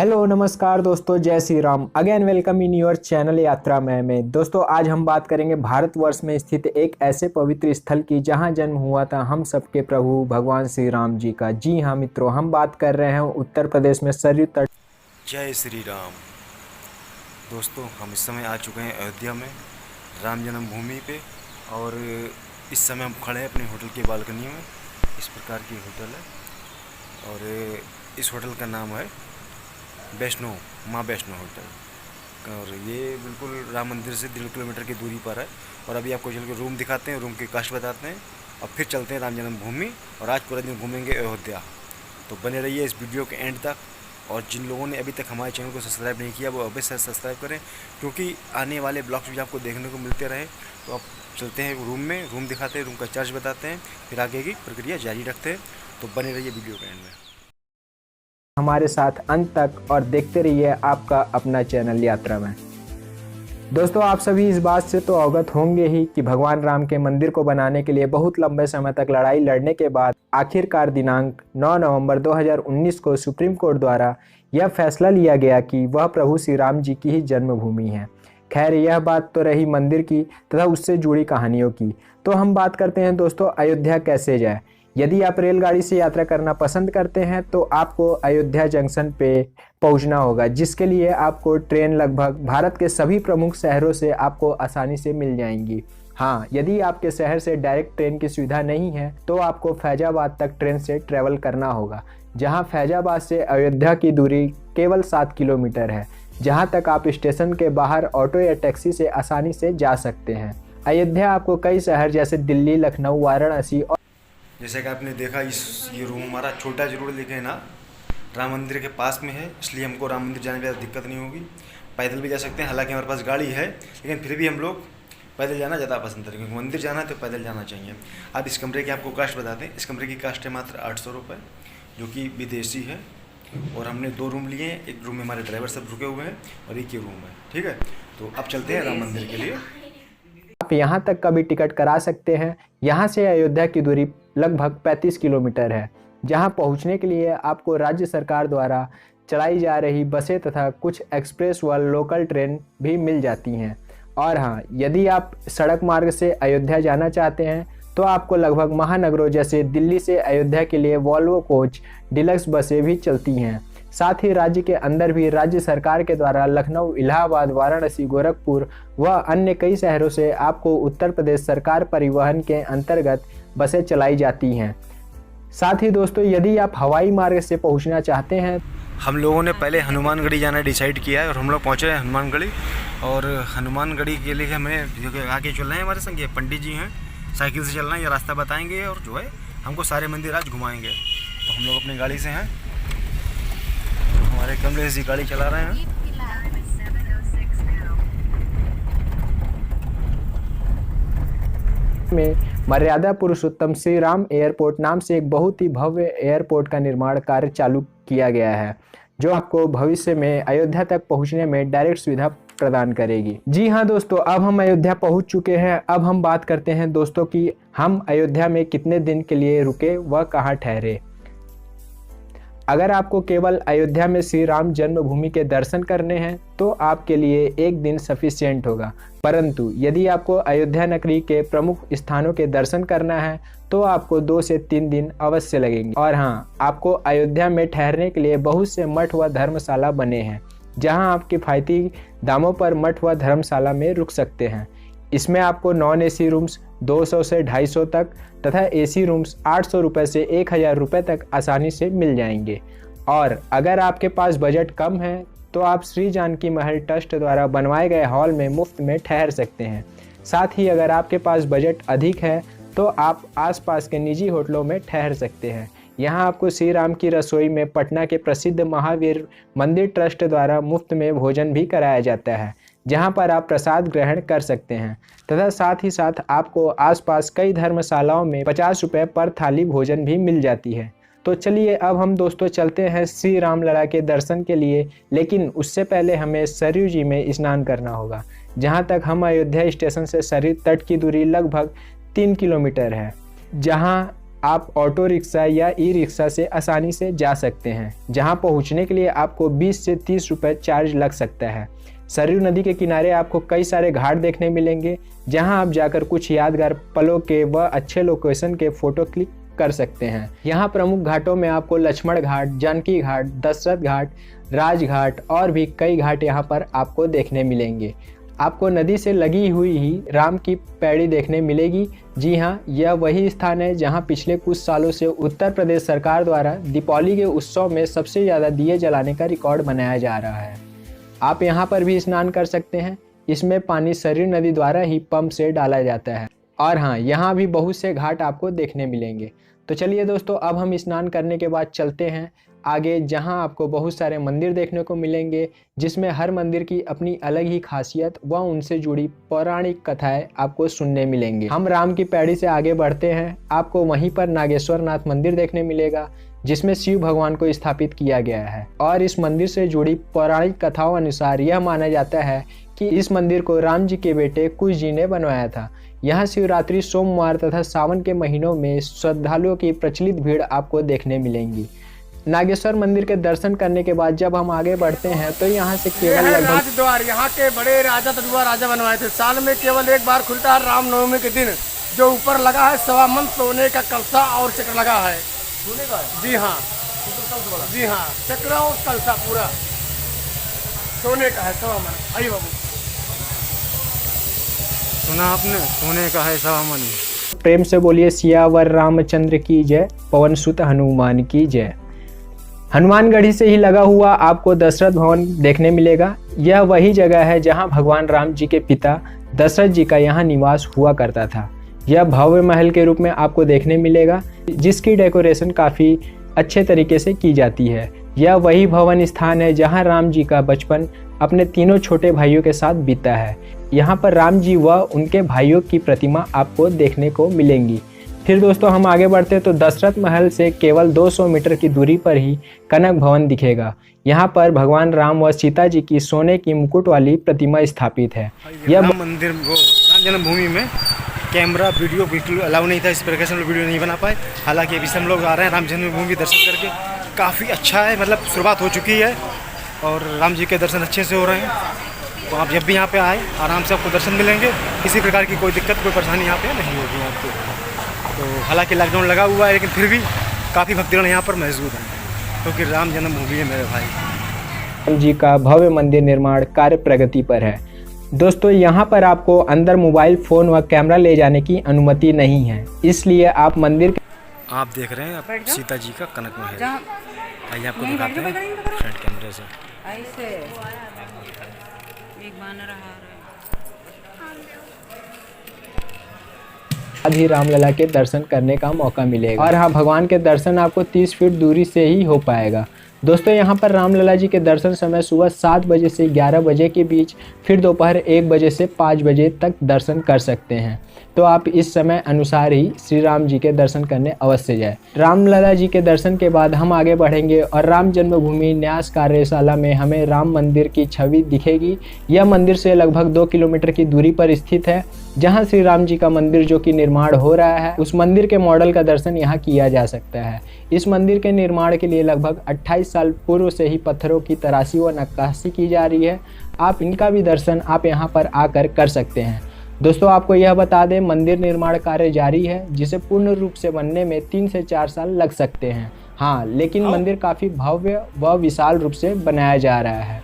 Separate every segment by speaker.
Speaker 1: Hello नमस्कार दोस्तों, जय Shri Ram. Again welcome in your channel यात्रा में दोस्तों आज हम बात करेंगे भारतवर्ष में स्थित एक ऐसे पवित्र स्थल की जहां जन्म हुआ था हम सबके प्रभु भगवान श्री राम जी का। जी हाँ मित्रों, हम बात कर रहे हैं उत्तर प्रदेश में सरयू तट।
Speaker 2: जय श्री राम। दोस्तों हम इस समय आ चुके हैं अयोध्या में राम जन्मभूमि पे और इस समय हम खड़े हैं अपने होटल की बालकनी में। इस प्रकार की होटल है और इस होटल का नाम है वैष्णो माँ वैष्णो होटल और ये बिल्कुल राम मंदिर से 1.5 किलोमीटर की दूरी पर है। और अभी आपको चल के रूम दिखाते हैं, रूम की कास्ट बताते हैं और फिर चलते हैं राम जन्मभूमि और आज पूरा दिन घूमेंगे अयोध्या। तो बने रहिए इस वीडियो के एंड तक। और जिन लोगों ने अभी तक हमारे चैनल को सब्सक्राइब नहीं किया वो अभी से सब्सक्राइब करें, क्योंकि आने वाले ब्लॉग्स भी आपको देखने को मिलते रहे। तो अब चलते हैं रूम में, रूम दिखाते हैं, रूम का चार्ज बताते हैं, फिर आगे की प्रक्रिया जारी रखते हैं। तो बने रहिए वीडियो के एंड में
Speaker 1: हमारे साथ अंत तक और देखते रहिए आपका अपना चैनल यात्रा में। दोस्तों आप सभी इस बात से तो अवगत होंगे ही कि भगवान राम के मंदिर को बनाने के लिए बहुत लंबे समय तक लड़ाई लड़ने के बाद आखिरकार दिनांक 9 नवंबर 2019 को सुप्रीम कोर्ट द्वारा यह फैसला लिया गया कि वह प्रभु श्री राम जी की ही जन्मभूमि है। खैर यह बात तो रही मंदिर की तथा उससे जुड़ी कहानियों की। तो हम बात करते हैं दोस्तों अयोध्या कैसे जाए। यदि आप रेलगाड़ी से यात्रा करना पसंद करते हैं तो आपको अयोध्या जंक्शन पे पहुंचना होगा, जिसके लिए आपको ट्रेन लगभग भारत के सभी प्रमुख शहरों से आपको आसानी से मिल जाएंगी। हाँ, यदि आपके शहर से डायरेक्ट ट्रेन की सुविधा नहीं है तो आपको फैजाबाद तक ट्रेन से ट्रेवल करना होगा, जहाँ फैजाबाद से अयोध्या की दूरी केवल 7 किलोमीटर है, जहाँ तक आप स्टेशन के बाहर ऑटो या टैक्सी से आसानी से जा सकते हैं। अयोध्या आपको कई शहर जैसे दिल्ली, लखनऊ, वाराणसी और
Speaker 2: जैसे कि आपने देखा ये रूम हमारा छोटा जरूर दिखे ना, राम मंदिर के पास में है, इसलिए हमको राम मंदिर जाने में ज़्यादा दिक्कत नहीं होगी। पैदल भी जा सकते हैं, हालांकि हमारे पास गाड़ी है, लेकिन फिर भी हम लोग पैदल जाना ज़्यादा पसंद करेंगे, क्योंकि मंदिर जाना है तो पैदल जाना चाहिए। अब इस कमरे की आपको कास्ट बताते हैं। इस कमरे की कास्ट है मात्र 800 रुपये, जो कि विदेशी है। और हमने 2 रूम लिए हैं, एक रूम में हमारे ड्राइवर सब रुके हुए हैं और एक ये रूम है, ठीक है। तो अब चलते हैं राम मंदिर के लिए।
Speaker 1: आप यहाँ तक का भी टिकट करा सकते हैं। यहाँ से अयोध्या की दूरी लगभग 35 किलोमीटर है, जहाँ पहुँचने के लिए आपको राज्य सरकार द्वारा चलाई जा रही बसें तथा कुछ एक्सप्रेस व लोकल ट्रेन भी मिल जाती हैं। और हाँ, यदि आप सड़क मार्ग से अयोध्या जाना चाहते हैं तो आपको लगभग महानगरों जैसे दिल्ली से अयोध्या के लिए वॉल्वो कोच डिलक्स बसें भी चलती हैं। साथ ही राज्य के अंदर भी राज्य सरकार के द्वारा लखनऊ, इलाहाबाद, वाराणसी, गोरखपुर व अन्य कई शहरों से आपको उत्तर प्रदेश सरकार परिवहन के अंतर्गत बसें चलाई जाती हैं। साथ ही दोस्तों यदि आप हवाई मार्ग से पहुंचना चाहते हैं,
Speaker 2: हम लोगों ने पहले हनुमानगढ़ी जाना डिसाइड किया है और हम लोग पहुँचे हैं हनुमानगढ़ी। और हनुमानगढ़ी के लिए हमें आगे चल रहे हैं, हमारे संग ये पंडित जी हैं, साइकिल से चलना है, ये रास्ता बताएंगे और जो है हमको सारे मंदिर आज घुमाएंगे। तो हम लोग अपनी गाड़ी से हैं, हमारे कमरे से गाड़ी चला रहे हैं।
Speaker 1: में मर्यादा पुरुषोत्तम श्री राम एयरपोर्ट नाम से एक बहुत ही भव्य एयरपोर्ट का निर्माण कार्य चालू किया गया है, जो आपको भविष्य में अयोध्या तक पहुंचने में डायरेक्ट सुविधा प्रदान करेगी। जी हाँ दोस्तों, अब हम अयोध्या पहुंच चुके हैं। अब हम बात करते हैं दोस्तों कि हम अयोध्या में कितने दिन के लिए रुके व कहाँ ठहरे। अगर आपको केवल अयोध्या में श्री राम जन्मभूमि के दर्शन करने हैं तो आपके लिए एक दिन सफिशिएंट होगा, परंतु यदि आपको अयोध्या नगरी के प्रमुख स्थानों के दर्शन करना है तो आपको 2 से 3 दिन अवश्य लगेंगे। और हाँ, आपको अयोध्या में ठहरने के लिए बहुत से मठ व धर्मशाला बने हैं, जहां आप किफ़ायती दामों पर मठ व धर्मशाला में रुक सकते हैं। इसमें आपको नॉन एसी रूम्स 200 से 250 तक तथा एसी रूम्स 800 रुपये से 1000 रुपये तक आसानी से मिल जाएंगे। और अगर आपके पास बजट कम है तो आप श्री जानकी महल ट्रस्ट द्वारा बनवाए गए हॉल में मुफ्त में ठहर सकते हैं। साथ ही अगर आपके पास बजट अधिक है तो आप आसपास के निजी होटलों में ठहर सकते हैं। यहाँ आपको श्री राम की रसोई में पटना के प्रसिद्ध महावीर मंदिर ट्रस्ट द्वारा मुफ्त में भोजन भी कराया जाता है, जहाँ पर आप प्रसाद ग्रहण कर सकते हैं। तथा साथ ही साथ आपको आसपास कई धर्मशालाओं में 50 रुपये पर थाली भोजन भी मिल जाती है। तो चलिए अब हम दोस्तों चलते हैं श्री राम लला के दर्शन के लिए, लेकिन उससे पहले हमें सरयू जी में स्नान करना होगा, जहाँ तक हम अयोध्या स्टेशन से सरयू तट की दूरी लगभग 3 किलोमीटर है, जहाँ आप ऑटो रिक्शा या ई रिक्शा से आसानी से जा सकते हैं, जहां पहुंचने के लिए आपको 20 से 30 रुपये चार्ज लग सकता है। सरयू नदी के किनारे आपको कई सारे घाट देखने मिलेंगे, जहां आप जाकर कुछ यादगार पलों के व अच्छे लोकेशन के फोटो क्लिक कर सकते हैं। यहाँ प्रमुख घाटों में आपको लक्ष्मण घाट, जानकी घाट, दशरथ घाट, राजघाट और भी कई घाट यहाँ पर आपको देखने मिलेंगे। आपको नदी से लगी हुई ही राम की पैड़ी देखने मिलेगी। जी हाँ, यह वही स्थान है जहाँ पिछले कुछ सालों से उत्तर प्रदेश सरकार द्वारा दीपावली के उत्सव में सबसे ज़्यादा दिए जलाने का रिकॉर्ड बनाया जा रहा है। आप यहाँ पर भी स्नान कर सकते हैं। इसमें पानी सरयू नदी द्वारा ही पंप से डाला जाता है। और हाँ, यहाँ भी बहुत से घाट आपको देखने मिलेंगे। तो चलिए दोस्तों, अब हम स्नान करने के बाद चलते हैं आगे, जहां आपको बहुत सारे मंदिर देखने को मिलेंगे, जिसमें हर मंदिर की अपनी अलग ही खासियत व उनसे जुड़ी पौराणिक कथाएं आपको सुनने मिलेंगे। हम राम की पैड़ी से आगे बढ़ते हैं। आपको वहीं पर नागेश्वर नाथ मंदिर देखने मिलेगा, जिसमें शिव भगवान को स्थापित किया गया है। और इस मंदिर से जुड़ी पौराणिक कथाओं अनुसार यह माना जाता है कि इस मंदिर को राम जी के बेटे कुश जी ने बनवाया था। यहाँ शिवरात्रि, सोमवार तथा सावन के महीनों में श्रद्धालुओं की प्रचलित भीड़ आपको देखने मिलेंगी। नागेश्वर मंदिर के दर्शन करने के बाद जब हम आगे बढ़ते हैं तो यहाँ से केवल
Speaker 3: राजद्वार, यहाँ के बड़े राजा तरुआ राजा बनवाए थे। साल में केवल एक बार खुलता है रामनवमी के दिन, जो ऊपर लगा है 1.25 मन सोने का कलसा और चक्र लगा है। जी हाँ, जी हाँ, चक्र और कलसा पूरा सोने का है, 1.25 मन। आइए बाबू,
Speaker 2: सुना आपने, सोने का है 1.25 मन।
Speaker 1: प्रेम से बोलिए सियावर रामचंद्र की जय, पवन सुत हनुमान की जय। हनुमानगढ़ी से ही लगा हुआ आपको दशरथ भवन देखने मिलेगा। यह वही जगह है जहां भगवान राम जी के पिता दशरथ जी का यहाँ निवास हुआ करता था। यह भव्य महल के रूप में आपको देखने मिलेगा, जिसकी डेकोरेशन काफ़ी अच्छे तरीके से की जाती है। यह वही भवन स्थान है जहां राम जी का बचपन अपने तीनों छोटे भाइयों के साथ बीता है। यहाँ पर राम जी व उनके भाइयों की प्रतिमा आपको देखने को मिलेंगी। फिर दोस्तों हम आगे बढ़ते हैं तो दशरथ महल से केवल 200 मीटर की दूरी पर ही कनक भवन दिखेगा। यहाँ पर भगवान राम व सीता जी की सोने की मुकुट वाली प्रतिमा स्थापित है। यह
Speaker 2: राम मंदिर को राम जन्मभूमि में कैमरा वीडियो बिल्कुल अलाउ नहीं था, इस प्रकार से हम लोग वीडियो नहीं बना पाए। हालांकि अभी से हम लोग आ रहे हैं राम जन्मभूमि दर्शन करके, काफ़ी अच्छा है, मतलब शुरुआत हो चुकी है और राम जी के दर्शन अच्छे से हो रहे हैं। तो आप जब भी यहाँ पे आए आराम से आपको दर्शन मिलेंगे, किसी प्रकार की कोई दिक्कत, कोई परेशानी यहाँ पे नहीं होगी आपको। तो हालांकि लॉकडाउन लगा हुआ है, लेकिन फिर भी काफ़ी भक्तगण यहाँ पर मौजूद हैं, क्योंकि राम जन्मभूमि है मेरे भाई।
Speaker 1: राम जी का भव्य मंदिर निर्माण कार्य प्रगति पर है। दोस्तों यहाँ पर आपको अंदर मोबाइल फ़ोन व कैमरा ले जाने की अनुमति नहीं है, इसलिए आप मंदिर
Speaker 2: आप देख रहे हैं सीता जी का कनक महल। आइए आपको दिखाते हैं फ्रंट कैमरे से।
Speaker 4: ऐसे एक बानर आ
Speaker 1: आज ही रामलला के दर्शन करने का मौका मिलेगा। और हाँ, भगवान के दर्शन आपको 30 फीट दूरी से ही हो पाएगा। दोस्तों यहाँ पर रामलला जी के दर्शन समय सुबह 7 बजे से 11 बजे के बीच, फिर दोपहर 1 बजे से 5 बजे तक दर्शन कर सकते हैं। तो आप इस समय अनुसार ही श्री राम जी के दर्शन करने अवश्य जाएं। रामलला जी के दर्शन के बाद हम आगे बढ़ेंगे और राम जन्मभूमि न्यास कार्यशाला में हमें राम मंदिर की छवि दिखेगी। यह मंदिर से लगभग 2 किलोमीटर की दूरी पर स्थित है, जहां श्री राम जी का मंदिर जो कि निर्माण हो रहा है, उस मंदिर के मॉडल का दर्शन यहाँ किया जा सकता है। इस मंदिर के निर्माण के लिए लगभग 28 साल पूर्व से ही पत्थरों की तराशी व नक्काशी की जा रही है। आप इनका भी दर्शन आप यहाँ पर आकर कर सकते हैं। दोस्तों आपको यह बता दें, मंदिर निर्माण कार्य जारी है, जिसे पूर्ण रूप से बनने में 3 से 4 साल लग सकते हैं। हाँ, लेकिन मंदिर काफ़ी भव्य व विशाल रूप से बनाया जा रहा है।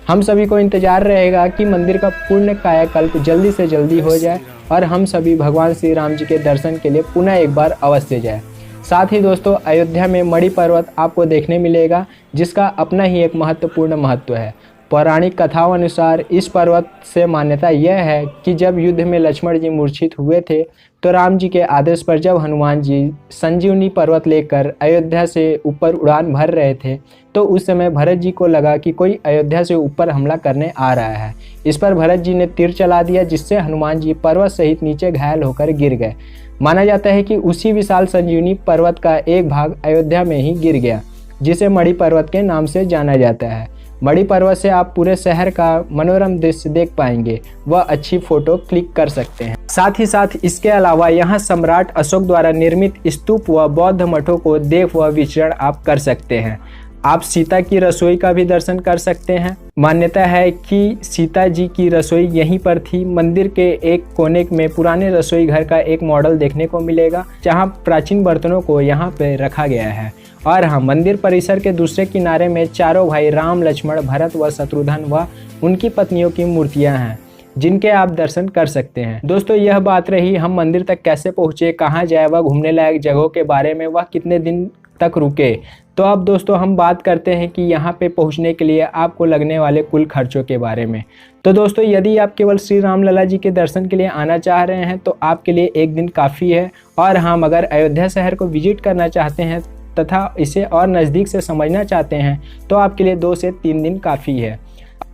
Speaker 1: हम सभी को इंतजार रहेगा कि मंदिर का पूर्ण कायाकल्प जल्दी से जल्दी हो जाए और हम सभी भगवान श्री राम जी के दर्शन के लिए पुनः एक बार अवश्य जाए। साथ ही दोस्तों अयोध्या में मणि पर्वत आपको देखने मिलेगा, जिसका अपना ही एक महत्वपूर्ण महत्व है। पौराणिक कथाओं अनुसार इस पर्वत से मान्यता यह है कि जब युद्ध में लक्ष्मण जी मूर्छित हुए थे, तो राम जी के आदेश पर जब हनुमान जी संजीवनी पर्वत लेकर अयोध्या से ऊपर उड़ान भर रहे थे, तो उस समय भरत जी को लगा कि कोई अयोध्या से ऊपर हमला करने आ रहा है। इस पर भरत जी ने तीर चला दिया, जिससे हनुमान जी पर्वत सहित नीचे घायल होकर गिर गए। माना जाता है कि उसी विशाल संजीवनी पर्वत का एक भाग अयोध्या में ही गिर गया, जिसे मणि पर्वत के नाम से जाना जाता है। बड़ी पर्वत से आप पूरे शहर का मनोरम दृश्य देख पाएंगे व अच्छी फोटो क्लिक कर सकते हैं। साथ ही साथ इसके अलावा यहाँ सम्राट अशोक द्वारा निर्मित स्तूप व बौद्ध मठों को देख व विचरण आप कर सकते हैं। आप सीता की रसोई का भी दर्शन कर सकते हैं। मान्यता है कि सीता जी की रसोई यहीं पर थी। मंदिर के एक कोने में पुराने रसोई घर का एक मॉडल देखने को मिलेगा, जहां प्राचीन बर्तनों को यहां पे रखा गया है। और हाँ, मंदिर परिसर के दूसरे किनारे में चारों भाई राम, लक्ष्मण, भरत व शत्रुघ्न व उनकी पत्नियों की मूर्तियाँ हैं, जिनके आप दर्शन कर सकते हैं। दोस्तों, यह बात रही हम मंदिर तक कैसे पहुँचे, कहाँ जाए व घूमने लायक जगहों के बारे में, वह कितने दिन तक रुके। तो अब दोस्तों हम बात करते हैं कि यहाँ पे पहुँचने के लिए आपको लगने वाले कुल खर्चों के बारे में। तो दोस्तों, यदि आप केवल श्री राम लला जी के दर्शन के लिए आना चाह रहे हैं तो आपके लिए एक दिन काफ़ी है। और हम अगर अयोध्या शहर को विजिट करना चाहते हैं तथा इसे और नज़दीक से समझना चाहते हैं तो आपके लिए 2 से 3 दिन काफ़ी है।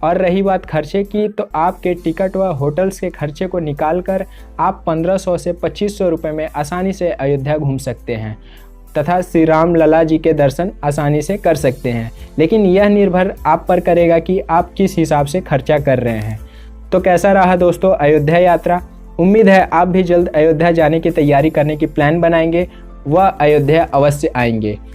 Speaker 1: और रही बात खर्चे की, तो आपके टिकट व होटल्स के खर्चे को निकाल कर आप 1500 से 2500 रुपये में आसानी से अयोध्या घूम सकते हैं तथा श्री राम लला जी के दर्शन आसानी से कर सकते हैं। लेकिन यह निर्भर आप पर करेगा कि आप किस हिसाब से खर्चा कर रहे हैं। तो कैसा रहा दोस्तों अयोध्या यात्रा? उम्मीद है आप भी जल्द अयोध्या जाने की तैयारी करने की प्लान बनाएंगे व अयोध्या अवश्य आएंगे।